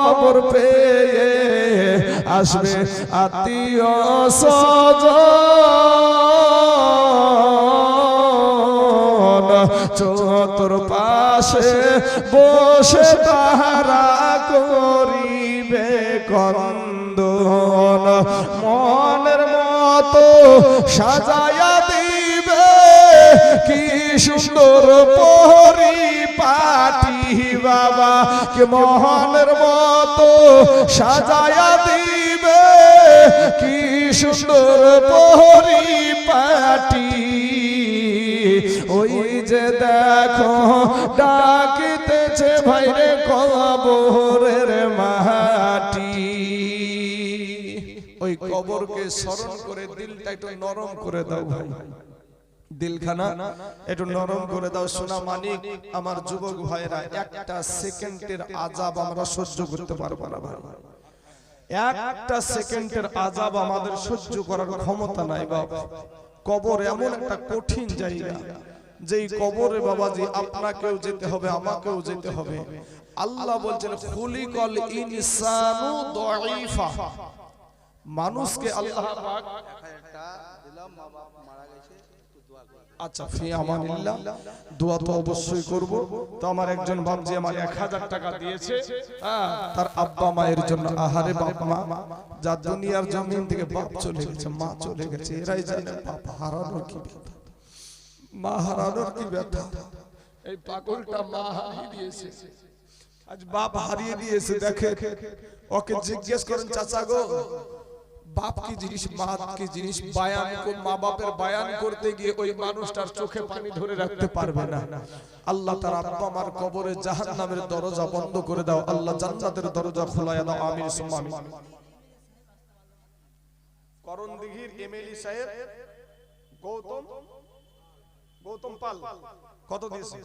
খবর পেয়ে আসবে আত্মীয় স্বজন, চতুর্পাশে বসে তাহারা করিবে কন্দন, মনের মতো সাজায়া দিবে কি সুন্দর পরিপাটি বাবা, কে মনের মতো সাজায়া দিবে কি সুন্দর পরিপাটি। ওই যে দেখো ডাকিতেছে ভাইরে কবরের মাটি, ওই কবরকে স্মরণ করে দিলটা একটু নরম করে দাও ভাই, দিলখানা একটু নরম করে দাও। সোনা মানিক আমার যুবক ভাইরা, একটা সেকেন্ডের আযাব আমরা সহ্য করতে পারবো না ভাই, একটা সেকেন্ডের আযাব আমাদের সহ্য করার ক্ষমতা নাই বাবা। কবর এমন একটা কঠিন জায়গা, যেই কবরে বাবাজি আপনাকেও যেতে হবে, আমাকেও যেতে হবে। আল্লাহ বলছেন খুলিকাল ইনসানু দাঈফা, মানুষকে আল্লাহ পাক দিলাম মা বাপ মারা গেছে একটু দোয়া করো। আচ্ছা ফি আমানিল্লাহ, দোয়া তো অবশ্যই করব। তো আমার একজন বাপজি আমার 1000 টাকা দিয়েছে তার আব্বা মায়ের জন্য। আহারে বাপ মা যা দুনিয়ার জমিন থেকে বাপ চলে গেছে, মা চলে গেছে, এরাই জানে বাপ হারানোর কি ব্যথা, মা হারানোর কি ব্যথা। এই পাগলটা মা হারিয়ে দিয়েছে, আজ বাপ হারিয়ে দিয়েছে। দেখে ওকে জিজ্ঞেস করেন চাচা গো বাপ কি জিনিস, মা কি জিনিস, বায়ান মা বাপের বায়ান করতে গিয়ে ওই মানুষটার চোখে পানি ধরে রাখতে পারবে না। আল্লাহ তার আব্বা মার কবরে জাহান্নামের দরজা বন্ধ করে দাও, আল্লাহ জান্নাতের দরজা খোলায়া দাও, আমিন সুম্মা আমিন। করণদিঘির এমএলএ সাহেব গৌতম পাল কত দিয়েছে?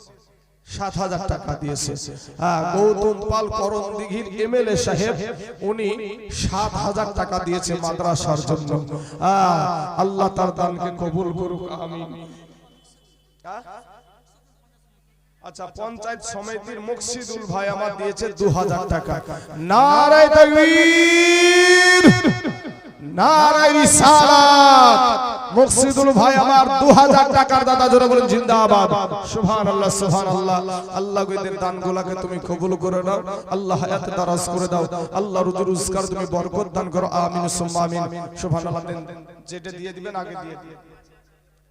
7000 টাকা দিয়েছে। গৌতম পাল করণদিঘির এমএলএ সাহেব, উনি 7000 টাকা দিয়েছে মাদ্রাসার জন্য। আল্লাহ তার দানকে কবুল করুক, আমিন। আচ্ছা পঞ্চায়েত সমিতির মুকসিদুল ভাই আমার দিয়েছে 2000 টাকা। নারায়ে তাকবীর, নারায়ে রিসালাত। মুকসিদুল ভাই আমার 2000 টাকার দাদা, জোরে বলেন জিন্দাবাদ। সুবহানাল্লাহ সুবহানাল্লাহ। আল্লাহ এদের দানগুলোকে তুমি কবুল করে নাও, আল্লাহ হায়াতে দারাজ করে দাও, আল্লাহ রুজি রোজগার তুমি বরকত দান করো, আমিন সুম্মা আমিন। সুবহানাল্লাহ। যেটা দিয়ে দিবেন আগে দিয়ে দিন।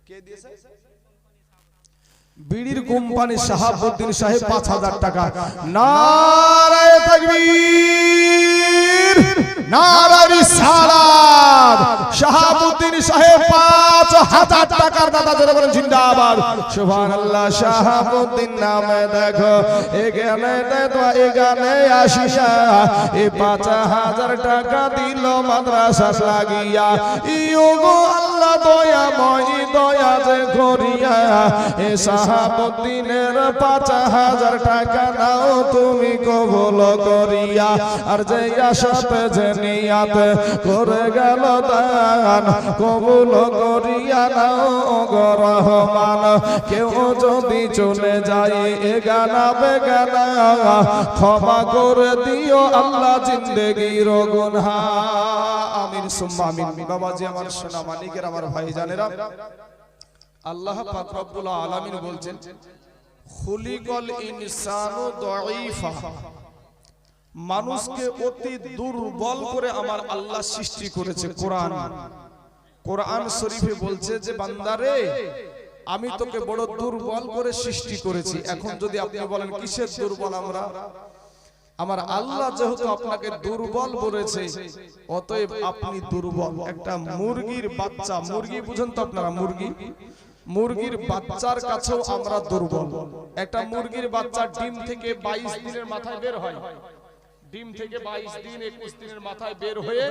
কে দিয়েছে? বিড়ির কোম্পানি শাহাবুদ্দিন সাহেব 5000 টাকা। নারায়ে তাকবীর, নারায়ে রিসালাত। শাহাবুদ্দিন সাহেব 5000 টাকার দাদা, জোরে বলেন জিন্দাবাদ। সুবহানাল্লাহ। শাহাবুদ্দিন নামে দেখো এখানে তো এখানে আসিয়া এই 5000 টাকা দিল মাদ্রাসা লাগিয়া। ইয়োগো আল্লাহ দয়াময় দয়া যে করিয়া এ শাহাবুদ্দিনের 5000 টাকা নাও তুমি কবুল করিয়া। আর যে আশাতে যে নিয়াত করে গেল দান কবুল করিয়া নাও গো রহমান। কেউ যদি চলে যায় এ গানা বেগানা ক্ষমা করে দিও আল্লাহ জিন্দেগির গুনাহ, আমিন সুম্মা আমিন। বাবাজি আমার সোনা মানিকের, আমার ভাইজানেরা, আল্লাহ পাক রব্বুল আলামিন বলছেন খুলিকাল ইনসানু দাঈফা, মানুষকে অতি দুর্বল করে আমার আল্লাহ সৃষ্টি করেছে। কোরআন শরীফে বলছে যে বান্দারে আমি তোকে বড় দুর্বল করে সৃষ্টি করেছি। এখন যদি আপনি বলেন কিসের দুর্বল আমরা, আমার আল্লাহ যেহেতু আপনাকে দুর্বল বলেছে অতএব আপনি দুর্বল। একটা মুরগির বাচ্চা, মুরগি বুঝেন তো আপনারা, মুরগির বাচ্চার কাছেও আমরা দুর্বল। একটা মুরগির বাচ্চা ডিম থেকে 22 দিনের মাথায় বের হয়, ডিম থেকে 22 দিন 21 দিনের মাথায় বের হয়ে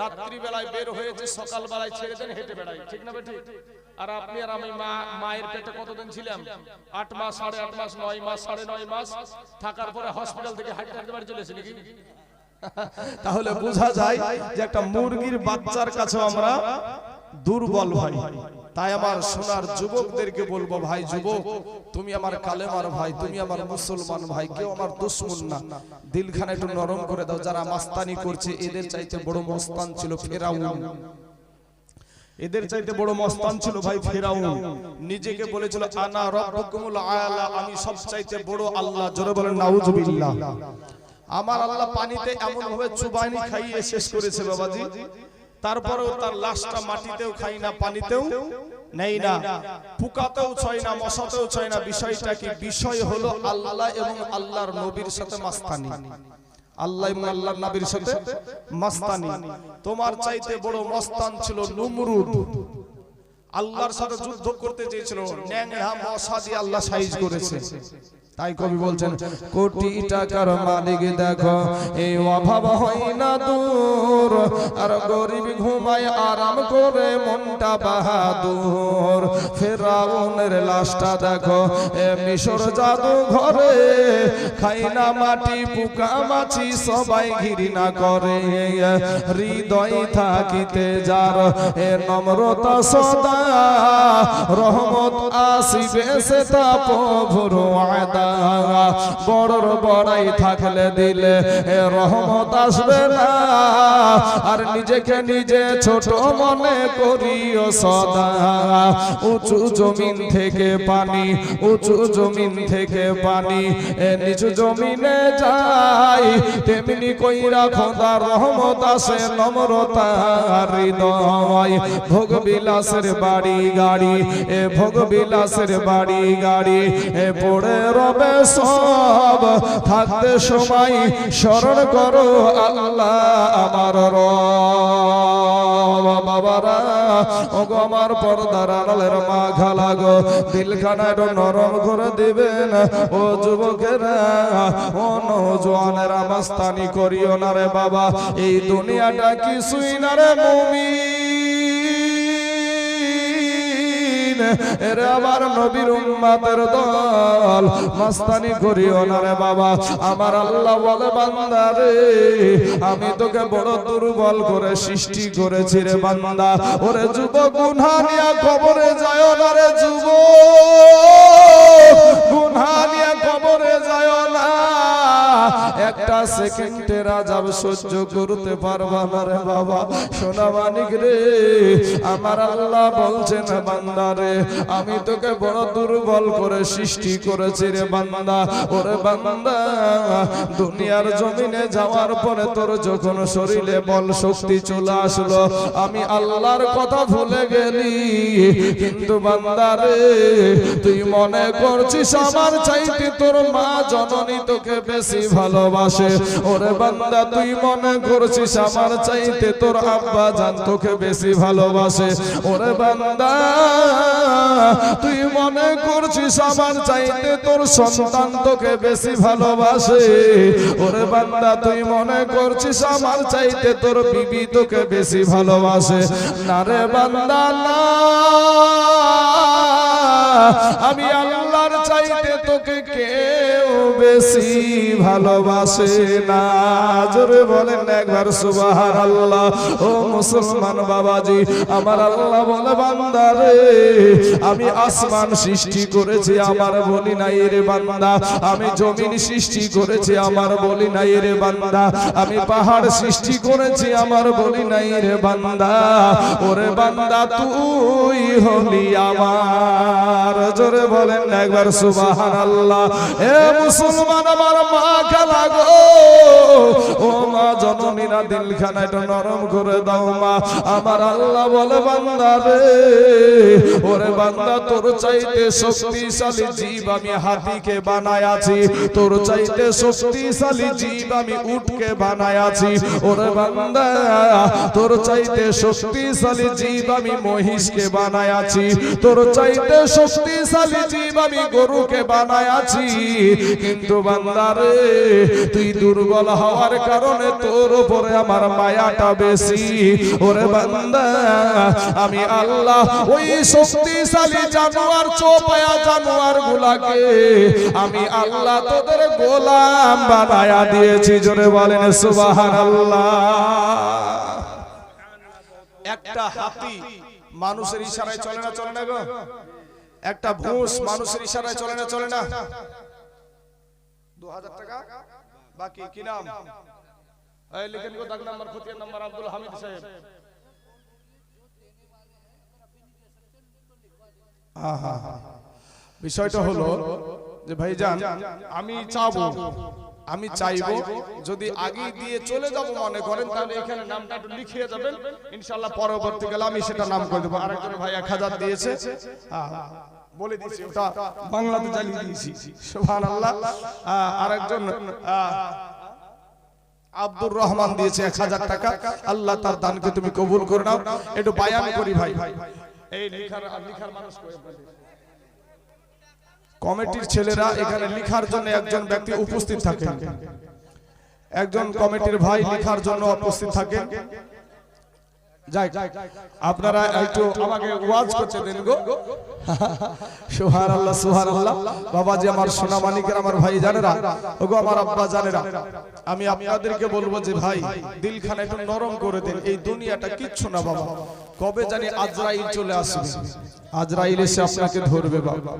রাত্রি বেলায় বের হয়ে যে সকাল বেলায় ছেড়ে দেন হেঁটে বেড়ায়, ঠিক না বেঠিক? আর আপনি আর আমি মায়ের পেটে কতদিন ছিলাম? 8 মাস, 8.5 মাস, 9 মাস, 9.5 মাস থাকার পরে হসপিটাল থেকে হাঁটতে বাড়ি চলে এসেছি নাকি? তাহলে বোঝা যায় যে একটা মুরগির বাচ্চার কাছে আমরা দুর্বল ভাই। তাই আমার সোনার যুবকদেরকে বলবো, ভাই যুবক, তুমি আমার কালেমার ভাই, তুমি আমার মুসলমান ভাই, কেউ আমার দুশমন না। দিলখানা একটু নরম করে দাও। যারা মাস্তানি করছে এদের চাইতে বড় মস্তান ছিল ফেরাউন। এদের চাইতে বড় মস্তান ছিল ভাই ফেরাউন। নিজেকে বলেছিল আনা রাব্বুকুমুল আলা, আমি সবচাইতে বড় আল্লাহ। জোরে বলেন নাউজুবিল্লাহ। আমার আল্লাহ পানিতে এমন ভাবে চুবানি খাইয়ে শেষ করেছে বাবাজি, তারপরেও তার লাশটা মাটিতেও খাই না, পানিতেও নেই না, পোকাতেও ছয় না, মশাতেও ছয় না। বিষয়টা কি? বিষয় হলো আল্লাহ এবং আল্লাহর নবীর সাথে মাস্তানি। আল্লাহ এবং আল্লাহর নবীর সাথে মাস্তানি। তোমার চাইতে বড় মস্তান ছিল নমরুদ। আল্লাহর সাথে যুদ্ধ করতে চেয়েছিল, ন্যাংরা মশা দিয়ে আল্লাহ সাইজ করেছে। তাই কবি বলছেন, কোটি টাকার মালিক দেখো এই অভাব হয় না দূর, আর গরিব ঘুমায় আরাম করে মনটা বাহাদুর। ফেরাউনের লাশটা দেখো এ মিশর জাদু ঘরে, খাই না মাটি পোকা মাছি সবাই ঘৃণা করে। হৃদয় থাকিতে যার এ নম্রতা সদা, রহমত আসিবে সে তা প্রভুর ওয়াদা। বড়র বড়াই থাকলে দিলে রহমত আসবে না, আর নিজেকে নিজে ছোট মনে করিও সদা। উঁচু জমিন থেকে পানি, উঁচু জমিন থেকে পানি নিচু জমিনে যায়, তেমনি কইরা খোদার রহমত আসে নম্রতা হৃদয়। ভোগ বিলাসের বাড়ি গাড়ি, এ ভোগ বিলাসের বাড়ি গাড়ি এ পড়ে রবে সব, থাকতে সময় স্মরণ করো আল্লাহ আমার রব। বাবারা ওগো আমার পর্দার আড়ালের মা খালা গো, দিলখানা একটু নরম করে দিবেন। ও যুবকেরা, ও নওজোয়ানেরা, মাস্তানি করিও না রে বাবা। এই দুনিয়াটা কিছুই না রে মুমিন, এরে আমার নবীর উম্মতের দল, মাস্তানি করিও না রে বাবা। আমার আল্লাহ বলে বান্দা রে, আমি তোকে বড় দুর্বল করে সৃষ্টি করেছি রে বান্দা। ওরে যুবক, গুনাহ নিয়ে কবরে যায় না রে যুবক, গুনাহ নিয়ে কবরে যায় না। একটা সেকেন্ডের আযাব সহ্য করতে পারবা না রে বাবা। সোনা মানিক রে, আমার আল্লাহ বলছেন বান্দা রে, আমি তোকে বড় দুর্বল করে সৃষ্টি করেছি রে বান্দা। ওরে বান্দা, দুনিয়ার জমিনে যাওয়ার পরে তোর যখন শরীরে বল শক্তি চলে আসলো, আমি আল্লাহর কথা ভুলে গেলি। কিন্তু বান্দা রে, তুই মনে করছিস আমার চাইতে তোর মা জননী তোকে বেশি ভালোবাসে। ওরে বান্দা, তুই মনে করছিস আমার চাইতে তোর আব্বা জান তোকে বেশি ভালোবাসে। ওরে বান্দা, তুই মনে করছিস আমার চাইতে তোর সন্তান তোকে বেশি ভালোবাসে। ওরে বান্দা, তুই মনে করছিস আমার চাইতে তোর বিবি তোকে বেশি ভালোবাসে। না রে বান্দা না, আমি আল্লাহর চাইতে তোকে কেউ বেশি ভালোবাসে না। জোরে বলেন একবার সুবহানাল্লাহ। ও মুসলমান বাবাজি, আমার আল্লাহ বলে বান্দা রে, আমি আসমান সৃষ্টি করেছি আমার বলি নাই রে বান্দা। আমি জমিন সৃষ্টি করেছি আমার বলি নাই রে বান্দা। আমি পাহাড় সৃষ্টি করেছি আমার বলি নাই রে বান্দা। ওরে বান্দা, তুই হলি আমার। জোরে বলেন একবার সুবহানাল্লাহ। এ মুসলমান আমার মা খালা গো, ও মা জননীরা, দিলখানা একটু নরম করে দাও মা। আমার আল্লাহ বলে বান্দা রে, ওরে বান্দা, তোর চাইতে শক্তিশালী জীব আমি হাতিকে বানায় আছি, তোর চাইতে শক্তিশালী জীব আমি উটকে বানায় আছি। ওরে বান্দা, তোর চাইতে শক্তিশালী জীব আমি মহিষকে বানায় আছি, তোর চাইতে শক্তিশালী জীব আমি গরুকে বানায় আছি। কিন্তু বান্দা রে, তুই দুর্বল হওয়ার কারণে তোর উপরে আমার মায়াটা বেশি। ওরে বান্দা, আমি আল্লাহ ওই শক্তিশালী জানোয়ার, চোপায়া জানোয়ার গুলাকে আমি আল্লাহ তোদের গোলাম বানায়া দিয়েছি। জোরে বলেন সুবহানাল্লাহ। একটা হাতি মানুষের ইশারায় চলে না, চলে না গো? একটা ভুষ মানুষের ইশারায় চলে না, চলে না? 2000 টাকা বাকি। কি নাম? এই লিখেন গো, দাগ নাম্বার, খতিয়ান নাম্বার আব্দুল হামিদ সাহেব। বিষয়টা হলো যে ভাইজান, আমি চাইবো যদি আগে দিয়ে চলে যাব মনে করেন, তাহলে এখানে নামটা একটু লিখিয়ে যাবেন, ইনশাআল্লাহ পরবর্তীকালে আমি সেটা নাম করে দেবো। আরেকজন ভাই 1000 দিয়েছে, বলে দিয়েছি, ওটা বাংলাতে জানিয়ে দিয়েছি। সুবহানাল্লাহ। আরেকজন আব্দুর রহমান দিয়েছে 1000 টাকা। আল্লাহ তার দানকে তুমি কবুল করে নাও। একটু বায়ান করি ভাই। এই লিখার মানুষ কমিটির ছেলেরা এখানে লিখার জন্য একজন ব্যক্তি উপস্থিত থাকেন, একজন কমিটির ভাই লিখার জন্য উপস্থিত থাকেন। যাই, আপনারা একটু আমাকে ওয়াজ করতে দেন গো। সুবহানাল্লাহ, সুবহানাল্লাহ। বাবাজি আমার সোনা মানিকের আমার ভাই জানেরা, ওগো আমার আব্বা জানেরা, আমি আপনাদেরকে বলবো যে ভাই দিলখানা একটু নরম করে দেন। এই দুনিয়াটা কিচ্ছু না বাবা, কবে জানি আজরাইল চলে আসবে, আজরাইল এসে আপনাকে ধরবে বাবা।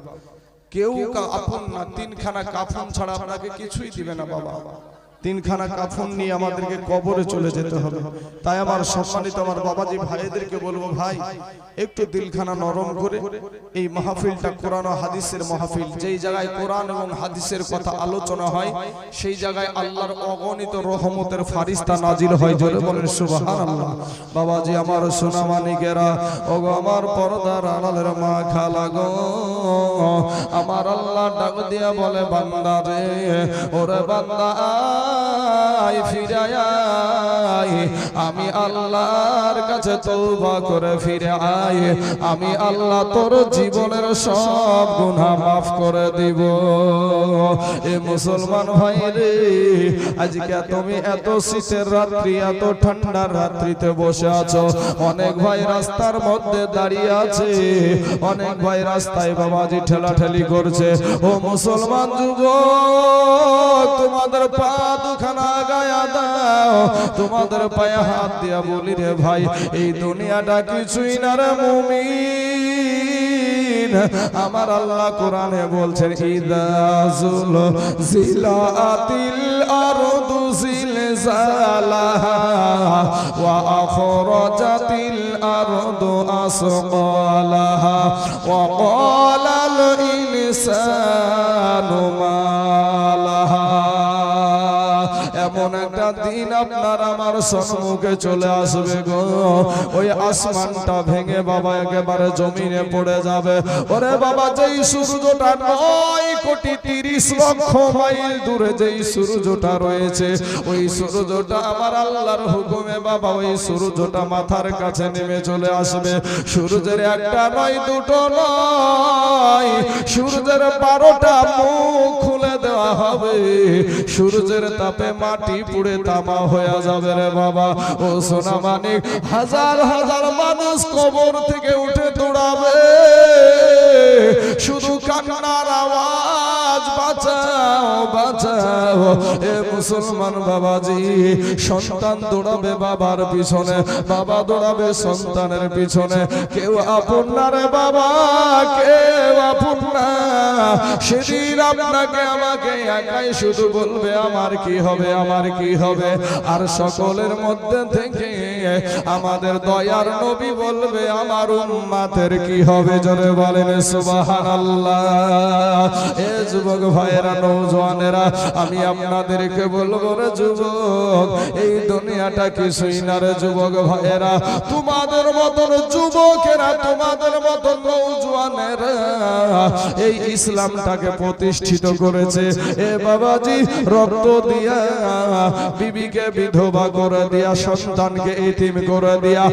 কেউ আপন না, তিনখানা কাফন ছাড়া আপনাকে কিছুই দিবে না বাবা। তিনখানা কাফন নিয়ে আমাদেরকে কবরে চলে যেতে হবে। তাই আমার সম্মানিত আমার বাবাজি ভাইদেরকে বলবো, ভাই একটু দিলখানা নরম করে, এই মাহফিলটা কোরআন ও হাদিসের মাহফিল, যেই জায়গায় কোরআন এবং হাদিসের কথা আলোচনা হয় সেই জায়গায় আল্লাহর অগণিত রহমতের ফারিস্তা নাজিল হয়। জোরে বলেন সুবহানাল্লাহ। বাবাজি আমার সোনা মানিকেরা, ওগো আমার পর্দার আড়ালের মা খালা গো, আমার আল্লাহ ডাক দিয়া বলে, বান্দা রে, ওরে বান্দা আয় ফিরে আয়, আমি আল্লাহর কাছে তওবা করে ফিরে আয়, আমি আল্লাহ তোর জীবনের সব গুনাহ মাফ করে দিব। এ মুসলমান ভাই রে, আজকে তুমি এত শীতের রাত্রি, এত ঠান্ডার রাত্রিতে বসে আছো, অনেক ভাই রাস্তার মধ্যে দাঁড়িয়ে আছে, অনেক ভাই রাস্তায় বাবাজি ঠেলাঠেলি করছে। ও মুসলমান যুবক, তোমাদের পা দুখানা গায়া দাও, তোমাদের পায়ে হাত দিয়া বলি রে ভাই, এই দুনিয়াটা কিছুই না রে মুমিন। আমার আল্লাহ কোরআনে বলছেন, ইদা জিলাতিল আরদু জিলজালাহা ওয়া আখরাজাতিল আরদু আসকালাহা ওয়া ক্বালাল ইনসানু মা লাহা। এমন একটা দিন আপনার আমার সম্মুখে চলে আসবে গো, ওই আসমানটা ভেঙে বাবা একেবারে জমিনে পড়ে যাবে। ওরে বাবা, যেই সূর্যটা 9,30,00,000 মাইল দূরে যেই সূর্যটা রয়েছে, ওই সূর্যটা আমার আল্লাহর হুকুমে বাবা, ওই সূর্যটা মাথার কাছে নেমে চলে আসবে। সূর্যের একটা নয়, দুটো নয়, সূর্যের 12টা মুখ খুলে দেওয়া হবে। সূর্যের তাপে মাটি পুড়ে তামা হয়ে যাবে রে বাবা। ও সোনা মানিক, হাজার হাজার মানুষ কবর থেকে উঠে দৌড়াবে, শুধু কান্নার আওয়াজ, বাঁচাও বাঁচাও। এ মুসলমান বাবাজি, সন্তান দৌড়াবে বাবার পিছনে, বাবা দৌড়াবে সন্তানের পিছনে। কেউ আপন না রে বাবা, কেউ আপন না। সেদিন আপনাকে আমাকে একাই শুধু বলবে, আমার কি হবে, আমার কি হবে। আর সকলের মধ্যে থেকে আমাদের দয়ার নবী বলবে, আমার উম্মতের কি হবে। জোরে বলেন সুবহানাল্লাহ। এ যুবক ভাইয়েরা, নওজওয়ানেরা, আমি আপনাদেরকে বলবো রে যুবক, এই দুনিয়াটা কিছুই না রে যুবক ভাইয়েরা। তোমাদের মতন যুবকেরা, তোমাদের মতন নওজওয়ানেরা এই ইসলামটাকে প্রতিষ্ঠিত করেছে। এ বাবাজি, রক্ত দিয়া, বিবিকে বিধবা করে দিয়া, সন্তানকে এতিম করে দিয়া,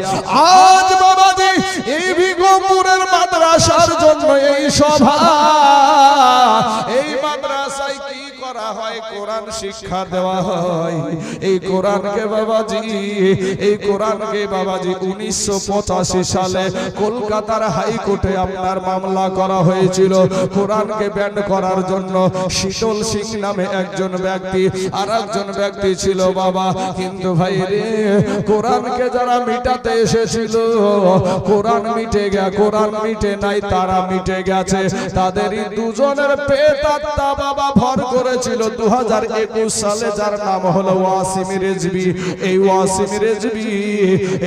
আজ বাবাজি এই বিগমপুরের মাদ্রাসার জন্য এই সভা, এই মাদ্রাসায় কি করা হয়, কোরআন শিক্ষা দেওয়া হয়। এই কোরআনকে বাবাজি, এই কোরআনকে বাবাজি 1985 সালে কলকাতার হাইকোর্টে আপনার মামলা করা হয়েছিল কোরআনকে ব্যান করার জন্য। শীতল সিং নামে একজন ব্যক্তি, আর একজন ব্যক্তি ছিল বাবা। কিন্তু ভাই রে, কোরআনকে যারা মিটাতে এসেছিল, কোরআন মিটে গে, কোরআন মিটে নাই, তারা মিটে গেছে। তাদেরই দুজনের পেট আত্মা বাবা ভর করেছিল 2021 সালে, যার নাম হলো ওয়াসিম রেজভী। এই ওয়াসিম রেজভী,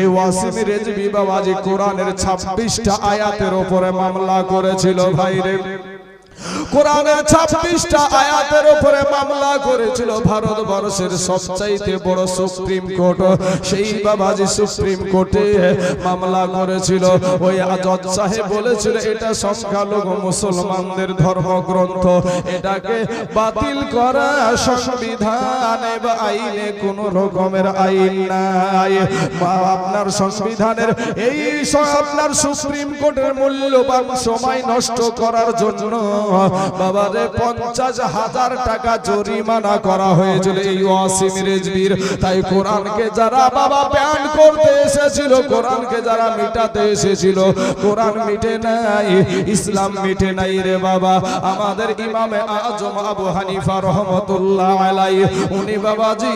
এই ওয়াসিম রেজভী বাবাজি কোরআনের 26টা আয়াতের উপরে মামলা করেছিল ভাই রে। কোরআনের 26টা আয়াতের উপরে মামলা করেছিল। ভারতবর্ষের সবচাইতে বড় সুপ্রিম কোর্ট, সেই বাবাজি সুপ্রিম কোর্টে মামলা করেছিল। ওই জজ সাহেব বলেছিল এটা সংখ্যালঘু মুসলমানদের ধর্মগ্রন্থ, এটাকে বাতিল করা সংবিধানে বা আইনে কোন রকমের আইন নাই। আপনার সংবিধানের এই আপনার সুপ্রিম কোর্টের মূল্যবান সময় নষ্ট করার জন্য বাবারে 50,000 টাকা জরিমানা করা হয়েছিল এই ওয়াসিম রেজভীর। তাই কোরআনকে যারা বাবা ব্যান করতে এসেছিল, কোরআনকে যারা মিটাতে এসেছিল, কোরআন মিটে নাই, ইসলাম মিটে নাই রে বাবা। আমাদের ইমামে আজম আবু হানিফা রহমতুল্লাহ আলাইহি, উনি বাবাজি,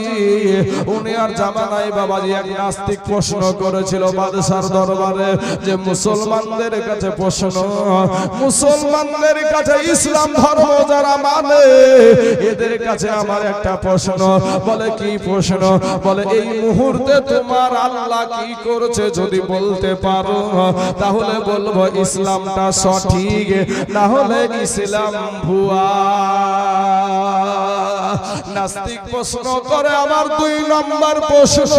উনি আর জামানায় বাবাজি এক নাস্তিক প্রশ্ন করেছিল বাদশার দরবারে যে মুসলমানদের কাছে প্রশ্ন, মুসলমানদের কাছে ইসলাম ধর্ম যারা মানে এদের কাছে আমার একটা প্রশ্ন। বলে কি প্রশ্ন? বলে এই মুহূর্তে তোমার আল্লাহ কি করছে যদি বলতে পারো তাহলে বলবো ইসলামটা সঠিক, না হলে ইসলাম ভুয়া। নাস্তিক প্রশ্ন করে আমার 2 নম্বর প্রশ্ন,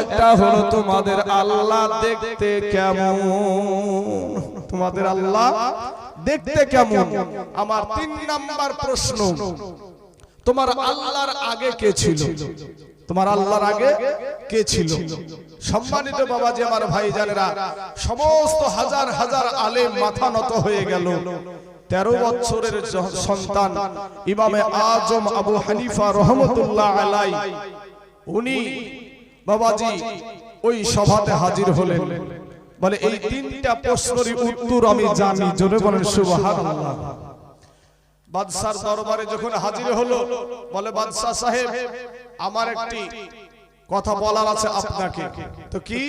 একটা হলো তোমাদের আল্লাহ দেখতে কেমন, তোমাদের আল্লাহ দেখতে কেমন। আমার 3 নম্বর প্রশ্ন, তোমার আল্লাহর আগে কে ছিল, তোমার আল্লাহর আগে কে ছিল। সম্মানিত বাবাজি আমার ভাইজানেরা, সমস্ত হাজার হাজার আলেম মাথা নত হয়ে গেল। 13 বছরের সন্তান ইমামে আজম আবু হানিফা রহমতুল্লাহ আলাইহি, উনি বাবাজি ওই সভাতে হাজির হলেন। বলে এই 3টা প্রশ্নের উত্তর আমি জানি, জোরে বলেন সুবহানাল্লাহ। বাদশার দরবারে যখন হাজির হলো, বলে বাদশা সাহেব আমার একটি কথা বলার আছে আপনাকে। তো কি?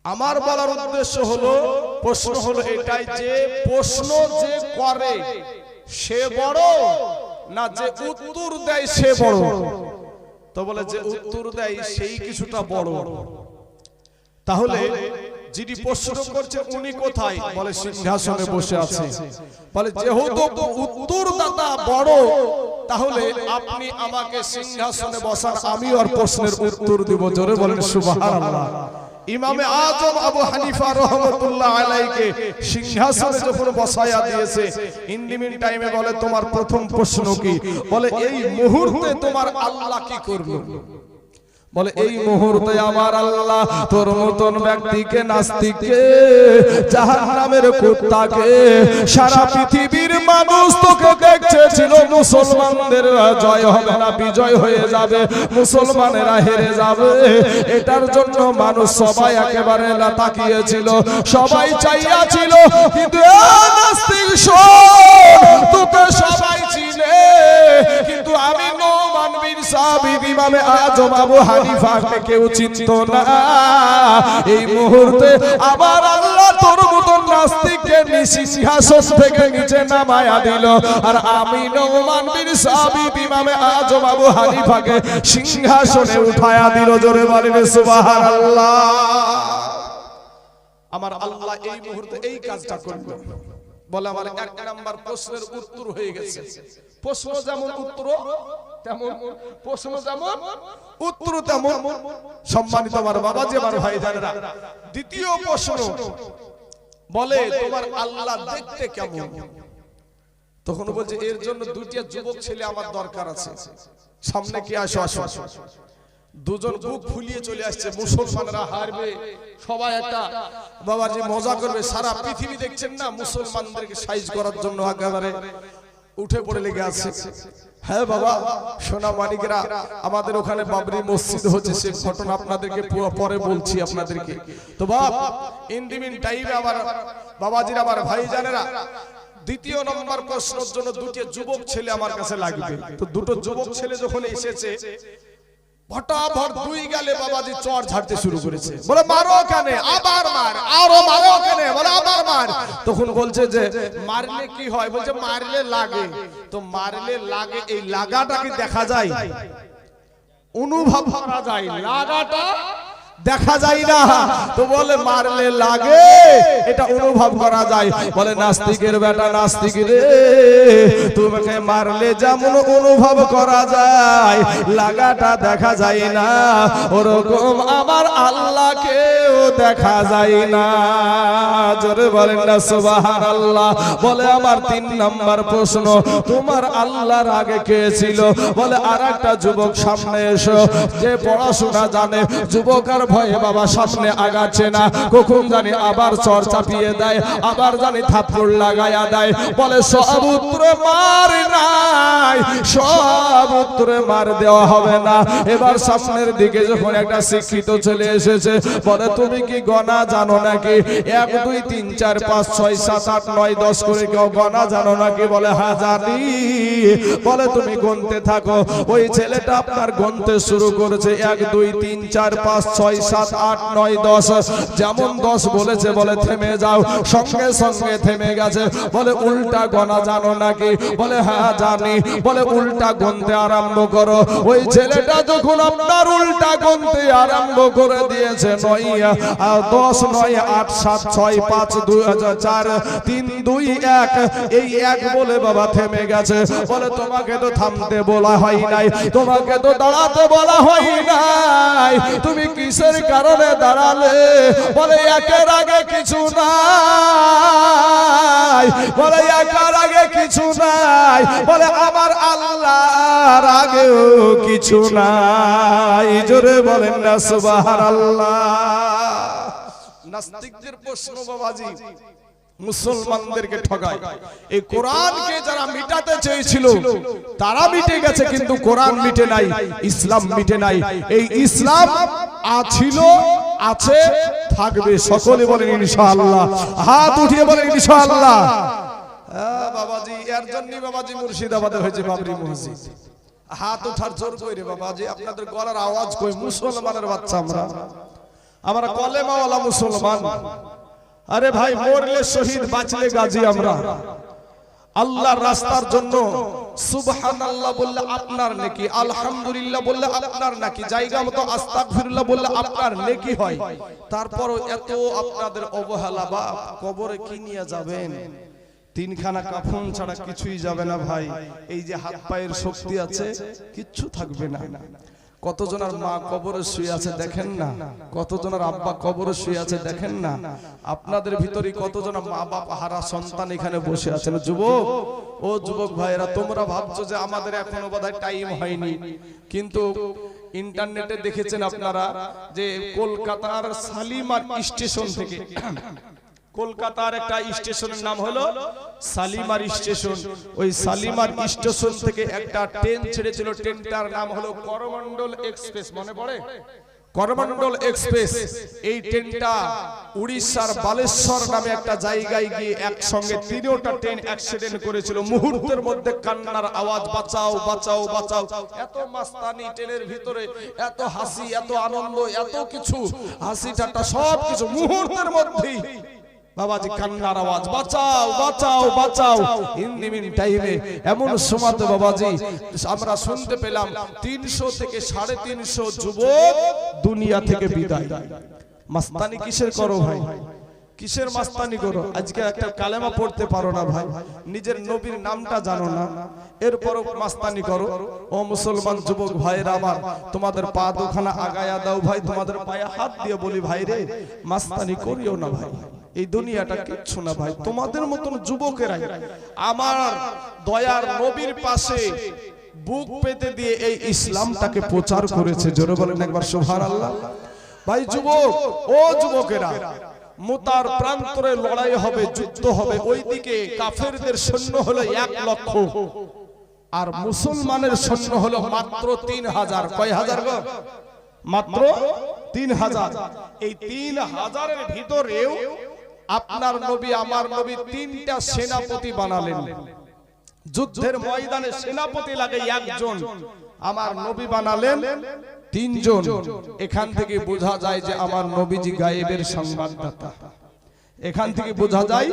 আমার বলার উদ্দেশ্য হলো, প্রশ্ন হলো এটাই যে প্রশ্ন যে করে সে বড় না যে উত্তর দেয় সে বড়? তো বলে যে উত্তর দেয় সেই কিছুটা বড়। তাহলে যিনি প্রশ্ন করছে উনি কোথায়? বলে সিংহাসনে বসে আছে। বলে যেহেতু উত্তরদাতা বড়, তাহলে আপনি আমাকে সিংহাসনে বসান, আমি আর প্রশ্নের উত্তর দিব। জোরে বলেন সুবহানাল্লাহ। ইমামে আজম আবু হানিফা রহমতুল্লাহ আলাইহিকে সিংহাসনে যখন বসায়া দিয়েছে, ইন দি মিন টাইমে বলে তোমার প্রথম প্রশ্ন কি? বলে এই মুহূর্তে তোমার আল্লাহ কি করবে? বলে এই মুহূর্তে আমার আল্লাহ তোর মতন ব্যক্তিকে, নাস্তিককে, জাহান্নামের কুত্তাকে, সারা পৃথিবীর মানুষ তোকে দেখছে ছিল মুসলমানদের জয় হবে না, বিজয় হয়ে যাবে, মুসলমানেরা হেরে যাবে। এটার জন্য মানুষ সবাই একেবারে না তাকিয়েছিল, সবাই চাইয়াছিল। কিন্তু নাস্তিক শোন, তোকে সবাই চিনে, কিন্তু আমি নোমান বিন সাবিত ইমামে আজম আবু হানিফাকে কেউ চিনত না। এই মুহূর্তে আবার আল্লাহ তোর মতন নাস্তিককে সিংহাসন থেকে নিচে নামায়া দিল, আর আমি নোমান বিন সাবিত ইমামে আজম আবু হানিফাকে সিংহাসনে উঠায়া দিল। জোরে বলেন সুবহানাল্লাহ। আমার আল্লাহ এই মুহূর্তে এই কাজটা করবে। বলে আমার 1 নাম্বার প্রশ্নের উত্তর হয়ে গেছে। প্রশ্ন যেমন উত্তর তেমন, প্রশ্ন যেমন উত্তর তেমন। সম্মানিত আমার বাবাজি আমার ভাইজানেরা, দ্বিতীয় প্রশ্ন বলে তোমার আল্লাহ দেখতে কেমন? তখন বলছে এর জন্য 2টা যুবক ছেলে আমার দরকার আছে, সামনে কি আসো আসো। দুজন বুক ফুলিয়ে চলে আসছে, মুসলমানরা হারবে, সবাই একটা বাবাজি মজা করবে। সারা পৃথিবী দেখছেন না মুসলমানদেরকে সাইজ করার জন্য একেবারে উঠে পড়ে লেগে আছে। হ্যাঁ বাবা, সোনা মানিকরা, আমাদের ওখানে বাবরি মসজিদ হচ্ছে, সে ঘটনা আপনাদেরকে পরে বলছি আপনাদেরকে। তো বাপ, ইন দি মিন টাইমে আমার বাবাজিরা, আমার ভাইজানেরা, দ্বিতীয় নম্বর প্রশ্নের জন্য দুটো যুবক ছেলে আমার কাছে লাগবে। তো দুটো যুবক ছেলে যখন এসেছে, ফটাফট দুই গালে বাবাজি চড় ঝাড়তে শুরু করেছে। বলে মারো কেনে? আবার মার। আরো মারো কেনে? বলে আবার মার। তখন বলছে যে মারলে কি হয়? বলছে মারলে লাগে। তো মারলে লাগে, এই লাগাটা কি দেখা যায়? অনুভব করা যায়, লাগাটা দেখা যায় না। তো বলে মারলে লাগে, এটা অনুভব করা যায়। বলে নাস্তিকের বেটা, নাস্তিক রে, তোমাকে মারলে যেমন অনুভব করা যায়, লাগাটা দেখা যায় না, ওরকম আমার আল্লাহকেও দেখা যায় না। জোরে বলেন না সুবহানাল্লাহ। বলে আমার 3 নম্বর প্রশ্ন, তোমার আল্লাহর আগে কে ছিল? বলে আরেকটা যুবক সামনে এসো, যে পড়াশোনা জানে। যুবক আর ভয়ে বাবা সামনে আগাচ্ছে না, কখন জানি আবার চর চাপিয়ে দেয়, আবার জানি থাপ্পড় লাগায়া দেয়। বলে সব উত্তরে মার নাই, সব উত্তরে মার দেওয়া হবে না। এবার সামনের দিকে যখন একটা শিক্ষিত ছেলে এসেছে, বলে তুমি কি গণা জানো নাকি? 1 2 3 4 5 6 7 8 9 10 করে কেউ গণা জানো নাকি? বলে হ্যাঁ জানি। বলে তুমি গুনতে থাকো। ওই ছেলেটা আপনার গুনতে শুরু করেছে, 1 2 3 4 5 6 7 8 9 10। যেমন 10 বলেছে, বলে থেমে যাও, সঙ্গে সঙ্গে থেমে গেছে। বলে উল্টা গণা জানো নাকি? বলে হ্যাঁ জানি। বলে উল্টা গুনতে আরম্ভ করো। ওই ছেলেটা যখন আপনার উল্টা গুনতে আরম্ভ করে দিয়েছে, 10 9 8 7 6 5 2 4 3 2 1, এই 1 বলে বাবা থেমে গেছে। বলে তোমাকে তো থামতে বলা হয় নাই, তোমাকে তো দাঁড়াতে বলা হয় নাই, তুমি কিসের কারণে দাঁড়ালে? বলে একের আগে কিছু নাই। বলে একের আগে কিছু নাই। বলে আমার আল্লাহর আগেও কিছু নাই। জোরে বলেন না সুবহানাল্লাহ। নাস্তিকদের প্রশ্ন বাবাজি মুসলমানদেরকে ঠগায়। এই কোরআনকে যারা মিটাতে চেয়েছিল তারা মিটে গেছে, কিন্তু কোরআন মিটে নাই, ইসলাম মিটে নাই। এই ইসলাম ছিল, আছে, থাকবে। সকলে বলেন ইনশাআল্লাহ। হাত উঠিয়ে বলেন ইনশাআল্লাহ। হ্যাঁ বাবাজি, এর জন্যই বাবাজি মুর্শিদাবাদে হয়েছে বাবরি মসজিদ। হাত ওঠার জোর কই রে বাবাজি? আপনাদের গলার আওয়াজ কই? মুসলমানের বাচ্চা আমরা কলেমাওয়ালা মুসলমান। আরে ভাই, মরলে শহীদ, বাঁচলে গাজী। আমরা আল্লাহর রাস্তার জন্য সুবহানাল্লাহ বললে আপনার নেকি, আলহামদুলিল্লাহ বললে আপনার নাকি, জায়গা মতো আস্তাগফিরুল্লাহ বললে আপনার নেকি হয়। তারপরও এত আপনাদের অবহেলা। বা কবরে কি নিয়ে যাবেন? 3খানা কাফন ছাড়া কিছুই যাবে না ভাই। এই যে হাত পায়ের শক্তি আছে, কিচ্ছু থাকবে না। কতজনের মা কবরে শুয়ে আছে দেখেন না? কতজনের আব্বা কবরে শুয়ে আছে দেখেন না? আপনাদের ভিতরে কতজন মা বাপ হারা সন্তান এখানে বসে আছেন? যুবক, ও যুবক ভাইরা, তোমরা ভাবছো যে আমাদের এখনো বোধহয় টাইম হয়নি, কিন্তু ইন্টারনেটে দেখেছেন আপনারা যে কলকাতার শালিমার স্টেশন থেকে, কলকাতার একটা স্টেশনের নাম হলো শালিমার স্টেশন, ওই শালিমার স্টেশন থেকে একটা ট্রেন ছেড়েছিল। ট্রেনটার নাম হলো করমণ্ডল এক্সপ্রেস। মনে পড়ে? করমণ্ডল এক্সপ্রেস। এই ট্রেনটা উড়িষ্যার বালেশ্বর নামে একটা জায়গায় গিয়ে একসঙ্গে 3টা ট্রেন অ্যাক্সিডেন্ট করেছিল। মুহূর্তের মধ্যে কান্নার আওয়াজ, বাঁচাও বাঁচাও বাঁচাও। এত মাস্তানি ট্রেনের ভিতরে, এত হাসি, এত আনন্দ, এত কিছু, হাসি ঠাট্টা সব কিছু মুহূর্তের মধ্যেই বাবাজি কান্নার আওয়াজ, বাঁচাও বাঁচাও বাঁচাও। ইন দি মিন টাইমে এমন সময় বাবাজি আমরা শুনতে পেলাম 300 থেকে 350 যুবক দুনিয়া থেকে বিদায়। মাস্তানি কিসের করো ভাই? কিসের মাস্তানি করো? আজকে একটা কালেমা পড়তে পারো না ভাই, নিজের নবীর নামটা জানো না, এরপরও মাস্তানি করো। ও মুসলমান যুবক ভাইরা আমার, তোমাদের পা দুখানা আগায়া দাও ভাই, তোমাদের পায়ে হাত দিয়ে বলি ভাই রে, মাস্তানি করিও না ভাই। এই দুনিয়াটা কিচ্ছু না ভাই। তোমাদের মতন যুবকেরাই আমার দয়ার নবীর পাশে বুক পেতে দিয়ে এই ইসলামটাকে প্রচার করেছে। জোরে বলেন একবার সুবহানাল্লাহ। ভাই যুবক, ও যুবকেরা, মুতার প্রান্তরে লড়াই হবে, যুদ্ধ হবে। ওইদিকে কাফেরদের সৈন্য হলো 1 লক্ষ, আর মুসলমানের সৈন্য হলো মাত্র 3000। কয় হাজার গো? মাত্র 3000। এই 3000 এর ভিতরেও আপনার নবী আমার নবী 3টা সেনাপতি বানালেন। যুদ্ধের ময়দানে সেনাপতি লাগে 1 জন, আমার নবী বানালেন 3 জন। এখান থেকে বোঝা যায় যে আমার নবীজি গায়েবের সংবাদদাতা। এখান থেকে বোঝা যায়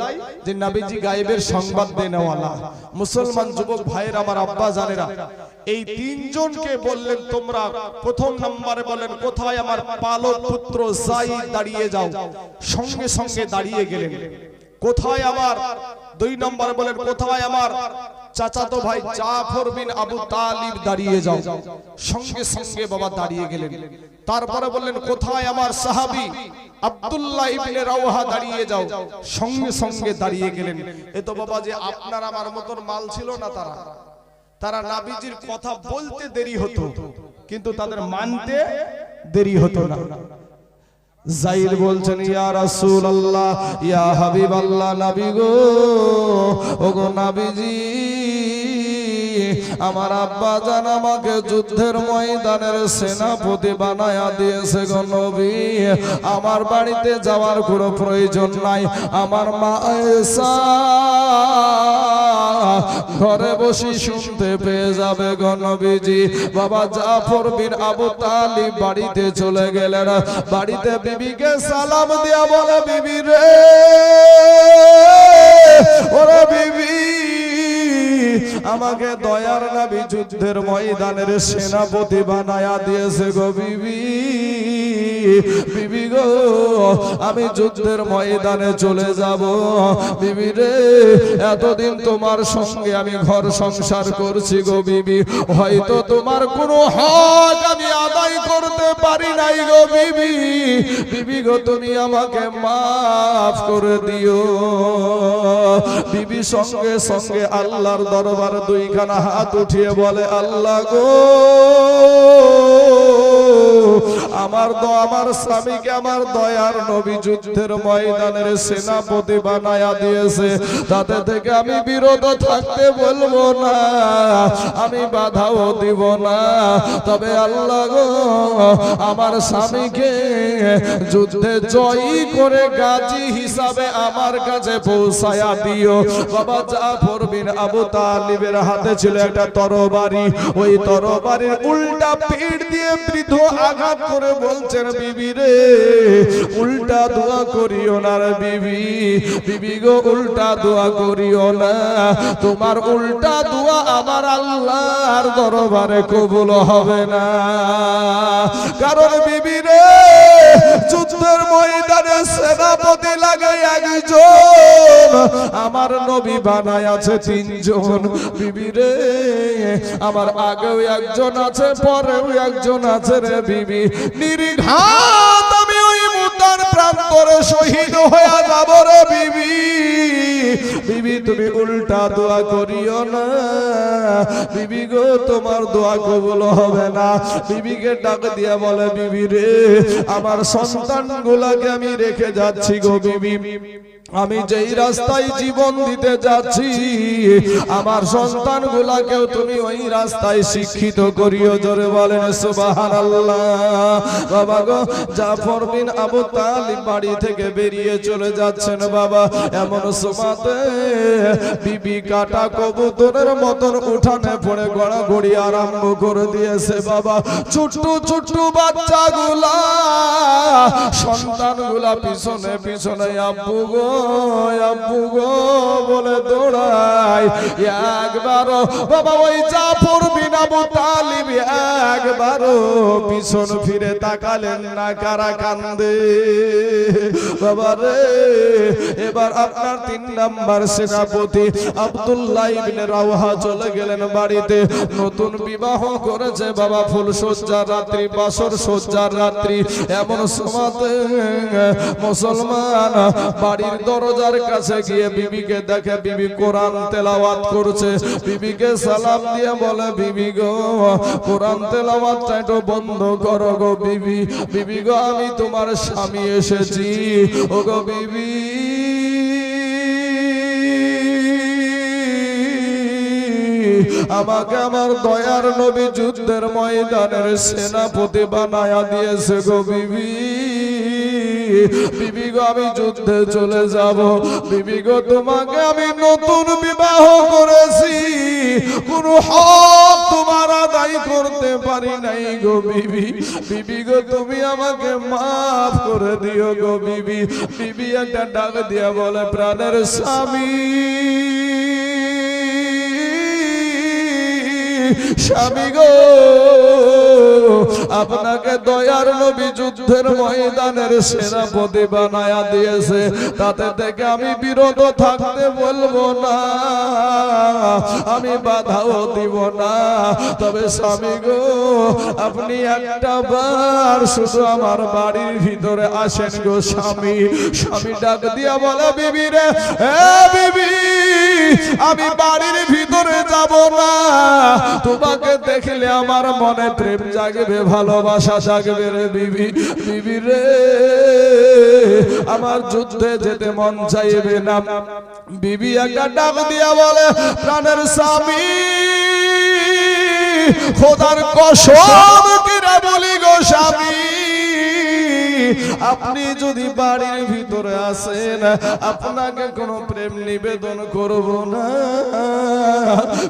যে নবীজি গায়েবের সংবাদ দেনেওয়ালা। মুসলমান যুবক ভাইয়ের, আমার আব্বা জানেরা, এই 3 জনকে বললেন তোমরা প্রথম নম্বরে বলেন কোথায় আমার পালক পুত্র যায়েদ, দাঁড়িয়ে যাও। সঙ্গে সঙ্গে দাঁড়িয়ে গেলেন। কোথায় আমার 2 নম্বরে বলেন কোথায় আমার চাচাতো ভাই জাফর বিন আবু তালিব, দাঁড়িয়ে যাও। সঙ্গে সঙ্গে বাবা দাঁড়িয়ে গেলেন। তারপরে বললেন কোথায় আমার সাহাবী আব্দুল্লাহ ইবনে রাওহা, দাঁড়িয়ে যাও। সঙ্গে সঙ্গে দাঁড়িয়ে গেলেন। এ তো বাবা যে আপনার আমার মতন মাল ছিল না। তারা নবীজির কথা বলতে দেরি হতো, কিন্তু তাদের মানতে দেরি হতো না। যায়েদ বলছেন ইয়া রাসূলুল্লাহ, ইয়া হাবিবাল্লাহ, নবী গো, ওগো নবীজি, আমার আব্বা জান আমাকে যুদ্ধের ময়দানের সেনাপতি বানায়া দিয়েছে গো নবী। আমার বাড়িতে যাওয়ার কোনো প্রয়োজন নাই। আমার মা আয়েশা ঘরে বসে শুনতে পেয়ে যাবে গো নবীজি। বাবা জাফর বিন আবু তালিব বাড়িতে চলে গেলেন। বাড়িতে বিবিকে সালাম দিয়া বলে, বিবি রে, ওরে বিবি, আমাকে দয়ার নবী যুদ্ধের ময়দানের সেনাপতি বানায়া দিয়েছে গো বিবি। বিবি গো, আমি যুদ্ধের ময়দানে চলে যাব। বিবি রে, এতদিন তোমার সঙ্গে আমি ঘর সংসার করছি গো বিবি, হয়তো তোমার কোনো হক আমি আদায় করতে পারি নাই গো বিবি। বিবি গো, তুমি আমাকে মাফ করে দিও। বিবি সঙ্গে সঙ্গে আল্লাহর দরবারে 2 খানা হাত উঠিয়ে বলে, আল্লাহ গো, আমার স্বামীকে আমার দয়ার নবী যুদ্ধের ময়দানের সেনাপতি বানায়া দিয়েছে। তাতে থেকে আমি বিরত থাকতে বলবো না, আমি বাধাও দিব না। তবে আল্লাহ গো, আমার স্বামীকে যুদ্ধে জয়ী করে গাজী হিসাবে আমার কাছে পৌঁছায়া দিও। বাবা জাফর বিন আবু তালিবের হাতে ছিল একটা তরবারি। ওই তরবারির উল্টা পিঠ দিয়ে বৃদ্ধ আঘাত করে বলছেন, বিবি রে, উল্টা দোয়া করিও না রে বিবি। বিবি গো, উল্টা দোয়া করিও না। তোমার উল্টা দোয়া আমার আল্লাহর দরবারে কবুল হবে না। কারণ বিবি রে, যুদ্ধের ময়দানে সেনাপতি লাগে 1 জন, আমার নবী বানায় আছে 3 জন। বিবি রে, আমার আগেও 1 জন আছে, পরেও 1 জন আছে রে বিবি। নির্ঘাত আমি ওই মুতার প্রান্তরে শহীদ হয়ে যাব রে বিবি। বিবি, তুমি উল্টা দোয়া করিও না। বিবি গো, তোমার দোয়া কবুল হবে না। বিবিকে ডাক দিয়া বলে, বিবি রে, আমার সন্তানগুলাকে আমি রেখে যাচ্ছি গো বিবি। আমি যেই রাস্তায় জীবন দিতে যাচ্ছি, আমার সন্তানগুলাকেও তুমি ওই রাস্তায় শিক্ষিত করিও। জোরে বলেন সুবহানাল্লাহ। বাবা গো, জাফর বিন আবু তালিব বাড়ি থেকে বেরিয়ে চলে যাচ্ছেন। বাবা, এমন সময়তে বিবি কাটা কবুতরের মতন উঠানে পড়ে গড়াগড়ি আরম্ভ করে দিয়েছে। বাবা, ছোট্ট ছোট্ট বাচ্চাগুলা, সন্তানগুলা পিছনে পিছনে আব্বু গো, আব্বু গো বলে দৌড়ায়। একবারও বাবা ওই জাফর বিন আবু তালিব একবারও পিছন ফিরে তাকালেন না। কারা কান্দে বাবা রে? এবার আপনার 3 নাম্বার সেনাপতি আব্দুল্লাহ ইবনে রাওহা চলে গেলেন বাড়িতে। নতুন বিবাহ করেছে বাবা, ফুলসজ্জার রাত্রি, বাসর সজ্জার রাত্রি। এমন সময়তে মুসলমান বাড়ির দরজার কাছে গিয়ে বিবিকে দেখে বিবি কোরআন তেলাওয়াত করছে। বিবিকে সালাম দিয়ে বলে, বিবি গো কোরআন তেলাওয়াতটা একটু বন্ধ করো গো বিবি। বিবি গো আমি তোমার স্বামী এসেছি। ও গো বিবি আমাকে আমার দয়ার নবী যুদ্ধের ময়দানের সেনাপতি বানায়া দিয়েছে গো বিবি। বিবি গো আমি যুদ্ধে চলে যাব। বিবি গো তোমাকে আমি নতুন বিবাহ করেছি, কোন হক তোমার আদায় করতে পারি নাই গো বিবি। বিবি গো তুমি আমাকে মাফ করে দিও গো বিবি। বিবি একটা ডাক দিয়া বলে প্রাণের স্বামী, স্বামী গো আপনাকে দয়ার নবী যুদ্ধের ময়দানের সেনাপতি বানায়া দিয়েছে, তাতে থেকে আমি বিরত থাকতে বলবো না, আমি বাধাও দিব না। তবে স্বামী গো আপনি একটা বার শুধু আমার বাড়ির ভিতরে আসেন গো স্বামী। স্বামী ডাক দিয়া বলে বিবি রে, বিবি আমি বাড়ির ভিতরে যাব না, তোমাকে দেখলে আমার মনে প্রেম জাগবে, ভালোবাসা জাগবে রে বিবি। বিবি রে আমার যুদ্ধে যেতে মন চাইবে না। বিবি একটা ডাক দিয়া বলে প্রাণের স্বামী খোদার কসম কিরা বলি গো স্বামী, আপনি যদি বাড়ির ভিতরে আসেন আপনাকে কোনো প্রেম নিবেদন করব না,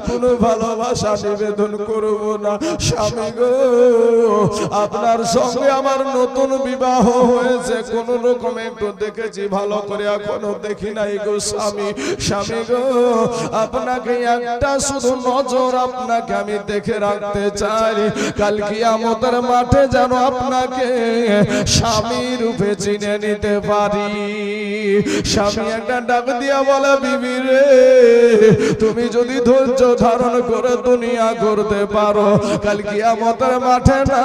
কোনো ভালোবাসা নিবেদন করব না। স্বামী গো আপনার সঙ্গে আমার নতুন বিবাহ হয়েছে, কোন রকম একটু দেখেছি, ভালো করে এখনো দেখি নাই গো স্বামী। স্বামী গো আপনাকে একটা শুধু নজর আপনাকে আমি দেখে রাখতে চাই, কাল কিয়ামতের মাঠে যেন আপনাকে স্বামী রূপে চিনে নিতে পারি। স্বামী একটা ডাক দিয়া বলে বিবি রে তুমি যদি ধৈর্য ধারণ করে দুনিয়া করতে পারো, কাল কিয়ামতের মাঠে না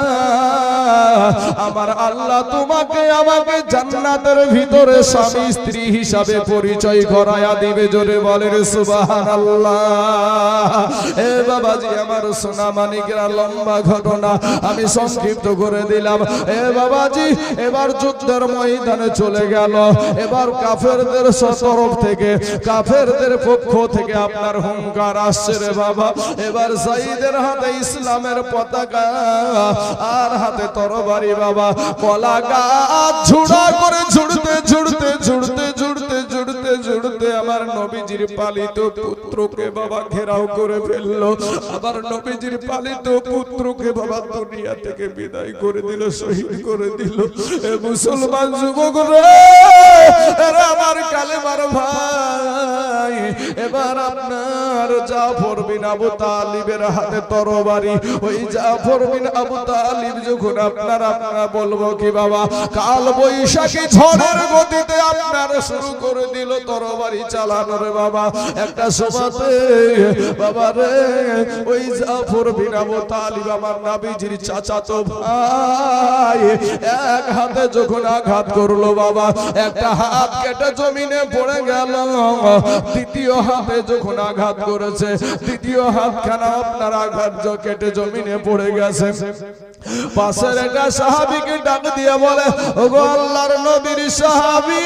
আমার আল্লাহ তোমাকে আমাকে জান্নাতের ভিতরে স্বামী স্ত্রী হিসাবে পরিচয় করায়া দিবে। জোরে বলেন সুবহানাল্লাহ। এ বাবাজি আমার সোনা মানিকেরা লম্বা ঘটনা আমি সংক্ষিপ্ত করে দিলাম। এ বাবাজি এবার যুদ্ধের ময়দানে চলে গেল। এবার কাফেরদের তরফ থেকে, কাফেরদের পক্ষ থেকে আপনার হুঙ্কার আসছে রে বাবা। এবার সাইদের হাতে ইসলামের পতাকা আর হাতে তরবারি বাবা। কলা গাছ ঝুড়া করে ঝুড়তে ঝুড়তে ঝুড়তে ঝুড়তে ঝুড়তে ঝুড়তে আমার নবীজির পালিত পুত্রকে বাবা ঘেরাও করে ফেললো। আবার নবীজির পালিত পুত্রকে বাবা দুনিয়া থেকে বিদায় করে দিল, শহীদ করে দিল। এ মুসলমান যুবক রে, আমার কালেমার ভাই, এবার আপনার জাফর বিন আবু তালিবের হাতে তরবারি। ওই জাফর বিন আবু তালিব যখন আপনারা বলবো কি বাবা কাল বৈশাখী ঝড়ের গতিতে আপনার শুরু করে দিল তরবারি চালানোর বাবা। একটা সভাতে বাবা রে ওই জাফর বিন আবু তালিব আমার নবীজির চাচাতো ভাই এক হাতে যখন আঘাত করলো বাবা, একটা হাত কেটে জমিনে পড়ে গেল। দ্বিতীয় হাতে যখন আঘাত করেছে, দ্বিতীয় হাতখানা আপনার আঘাত কেটে জমিনে পড়ে গেছে। পাশের একটা সাহাবীকে ডাক দিয়ে বলে ওগো আল্লাহর নবীর সাহাবী,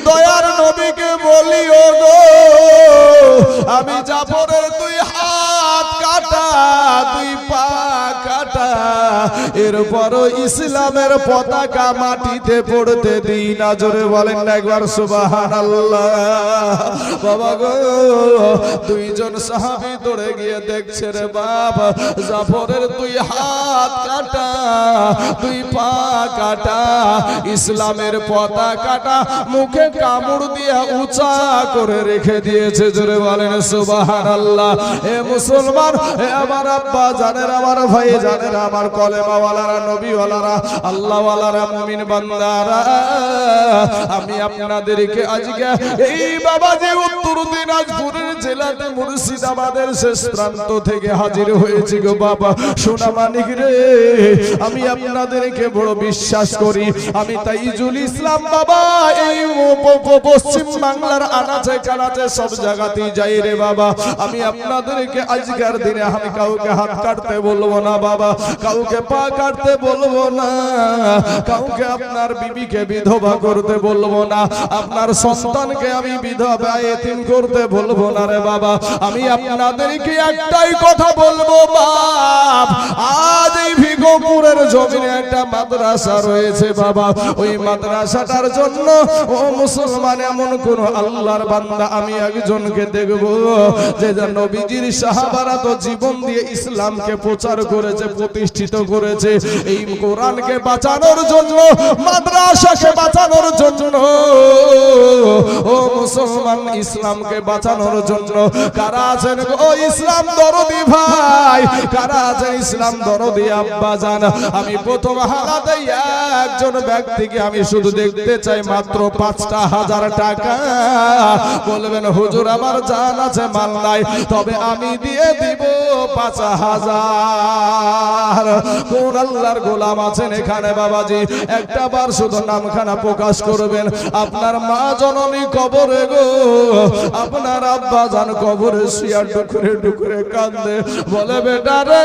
দয়ার নবীকে বলি ওগো আমি জাফরের দুই হাত কাটা, দুই পা কাটা, এরপরও ইসলামের পতাকা মাটিতে পড়তে দিই না। জোরে বলেন না একবার সুবহানাল্লাহ। বাবা গো দুইজন সাহাবী দৌড়ে গিয়ে দেখছে রে বাবা জাফরের দুই হাত কাটা, দুই পা কাটা, ইসলামের পতাকাটা মুখে কামড় দিয়ে উঁচা করে রেখে দিয়েছে। জোরে বলেন সুবহানাল্লাহ। এ মুসলমান, এ আমার আব্বা জানেন, আমার ভাই জানেন, আমার কলে ওয়ালারা, নবী ওয়ালারা, আল্লাহ ওয়ালারা, মুমিন বান্দারা, আমি আপনাদেরকে আজকে এই বাবাজি উত্তর দিনাজপুরের জেলাতে মুর্শিদাবাদের শেষ প্রান্ত থেকে হাজির হয়েছি গো বাবা। সোনা মানিক রে, আমি আপনাদেরকে বড় বিশ্বাস করি। আমি তাইজুল ইসলাম বাবা, এই পশ্চিম বাংলার আনাচে কানাচে সব জায়গাতেই যাই রে বাবা। আমি আপনাদেরকে আজকের দিনে আমি কাউকে হাত কাটতে বলবো না বাবা, কাউকে পা কাটতে বলবো না, কাউকে আপনার বিবিকে বিধবা করতে বলবো না, আপনার সন্তানকে আমি বিধবা এতিম করতে বলবো না রে বাবা। আমি আপনাদেরকে একটাই কথা বলবো বাপ, আজ এই ভিগপুরের জমিনে একটা মাদ্রাসা রয়েছে বাবা। ওই মাদ্রাসাটার জন্য ও মুসলমান এমন কোন আল্লাহর বান্দা আমি একজনকে দেখবো যে নবীজির সাহাবারা তো জীবন দিয়ে ইসলামকে প্রচার করেছে, প্রতিষ্ঠিত করেছে। এই কোরআনকে বাঁচানোর জন্য, মাদ্রাসাকে বাঁচানোর জন্য, ও মুসলমান ইসলামকে বাঁচানোর জন্য কারা আছেন ও ইসলাম দরদি ভাই, কারা আছেন ইসলাম দরদি আব্বা জান? আমি প্রথম হালাতে একজন ব্যক্তিকে আমি শুধু দেখতে চাই, মাত্র ৫,০০০ টাকা। বলবেন হুজুর আমার জান আছে মাল নাই, তবে আমি দিয়ে দিব ৫,০০০। কোন আল্লাহর গোলাম আছেন এখানে বাবাজি? একটা বার শুধু নামখানা প্রকাশ করবেন। আপনার মা জননী কবরে গো, আপনার আব্বা জান কবরে শুয়া ডুকরে ডুকরে কান্দে, বলে বেটা রে